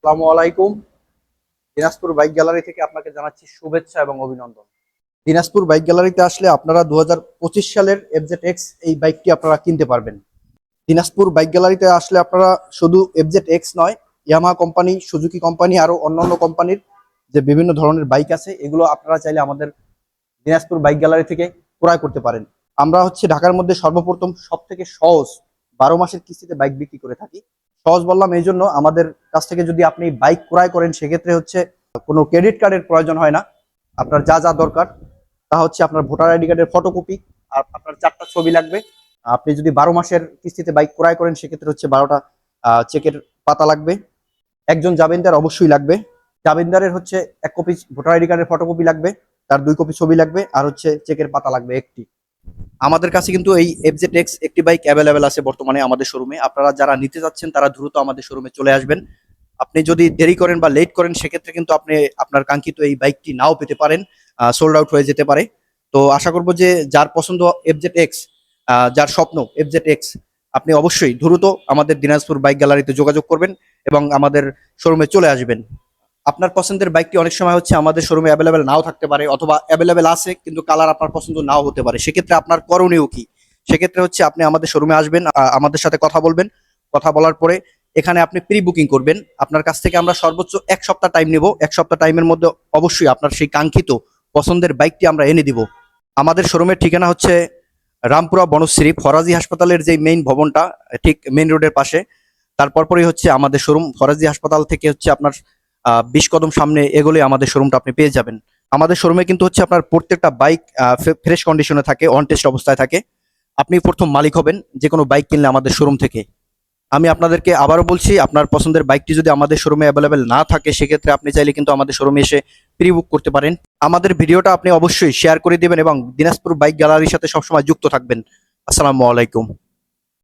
আসসালামু আলাইকুম। Dinajpur bike gallery থেকে আপনাকে জানাচ্ছি শুভেচ্ছা এবং অভিনন্দন। দিনাজপুর বাইক গ্যালারিতে আসলে আপনারা 2025 সালের এফজেড এক্স এই বাইকটি আপনারা কিনতে পারবেন। দিনাজপুর বাইক গ্যালারিতে আসলে আপনারা শুধু এফজেড এক্স নয়, ইয়ামাহা কোম্পানি, সুজুকি কোম্পানি, আরো অন্যান্য কোম্পানির যে বিভিন্ন ধরনের বাইক আছে এগুলো আপনারা চাইলে আমাদের দিনাজপুর বাইক গ্যালারি থেকে ক্রয় করতে পারেন। আমরা হচ্ছে ঢাকার মধ্যে সর্বপ্রথম সব থেকে সহজ 12 মাসের কিস্তিতে বাইক বিক্রি করে থাকি। সহজ বললাম এই জন্য, আমাদের কাছ থেকে যদি আপনি বাইক ক্রয় করেন সেক্ষেত্রে হচ্ছে কোনো ক্রেডিট কার্ডের প্রয়োজন হয় না। আপনার যা যা দরকার তা হচ্ছে আপনার ভোটার আইডি কার্ডের ফটোকপি আর আপনার 4টা ছবি লাগবে। আপনি যদি 12 মাসের কিস্তিতে বাইক ক্রয় করেন সেক্ষেত্রে হচ্ছে 12টা চেকের পাতা লাগবে। একজন জামিনদার অবশ্যই লাগবে। জামিনদারের হচ্ছে 1 কপি ভোটার আইডি কার্ডের ফটোকপি লাগবে, তার 2 কপি ছবি লাগবে, আর হচ্ছে চেকের পাতা লাগবে একটি। আমাদের কাছে কিন্তু এই এফজেড এক্স একটি বাইক অ্যাভেলেবেল আছে বর্তমানে আমাদের শোরুমে। আপনারা যারা নিতে যাচ্ছেন তারা দ্রুত আমাদের শোরুমে চলে আসবেন। আপনি যদি দেরি করেন বা লেট করেন সেক্ষেত্রে কিন্তু আপনি আপনার কাঙ্ক্ষিত এই বাইকটি নাও পেতে পারেন, সোল্ড আউট হয়ে যেতে পারে। তো আশা করব যে যার পছন্দ এফজেড এক্স, যার স্বপ্ন এফজেড এক্স, আপনি অবশ্যই দ্রুত আমাদের দিনাজপুর বাইক গ্যালারিতে যোগাযোগ করবেন এবং আমাদের শোরুমে চলে আসবেন। আপনার পছন্দের বাইকটি অনেক সময় হচ্ছে আমাদের শোরুমে অ্যাভেলেবেল নাও থাকতে পারে, অথবা অ্যাভেলেবেল আছে কিন্তু কালার আপনার পছন্দ নাও হতে পারে। সেক্ষেত্রে আপনার করণীয় কি? সেক্ষেত্রে হচ্ছে আপনি আমাদের শোরুমে আসবেন, আমাদের সাথে কথা বলবেন। কথা বলার পরে এখানে আপনি প্রি বুকিং করবেন। আপনার কাছ থেকে আমরা সর্বোচ্চ 1 সপ্তাহ টাইম নেব। 1 সপ্তাহ টাইমের মধ্যে অবশ্যই আপনার সেই কাঙ্ক্ষিত পছন্দের বাইকটি আমরা এনে দিব। আমাদের শোরুমের ঠিকানা হচ্ছে রামপুরা বনশ্রী ফরাজি হাসপাতালের যে মেইন ভবনটা, ঠিক মেইন রোডের পাশে। তারপর পরই হচ্ছে আমাদের শোরুম। ফরাজি হাসপাতাল থেকে হচ্ছে আপনার 20 কদম সামনে এগোলে আমাদের শোরুমটা আপনি পেয়ে যাবেন। আমাদের শোরুমে কিন্তু হচ্ছে আপনার প্রত্যেকটা বাইক ফ্রেশ কন্ডিশনে থাকে, অন টেস্ট অবস্থায় থাকে। আপনি প্রথম মালিক হবেন যে কোনো বাইক কিনলে আমাদের শোরুম থেকে। আমি আপনাদেরকে আবারও বলছি, আপনার পছন্দের বাইকটি যদি আমাদের শোরুমে অ্যাভেলেবেল না থাকে সেক্ষেত্রে আপনি চাইলে কিন্তু আমাদের শোরুমে এসে প্রি বুক করতে পারেন। আমাদের ভিডিওটা আপনি অবশ্যই শেয়ার করে দিবেন এবং দিনাজপুর বাইক গ্যালারির সাথে সবসময় যুক্ত থাকবেন। আসসালামু আলাইকুম।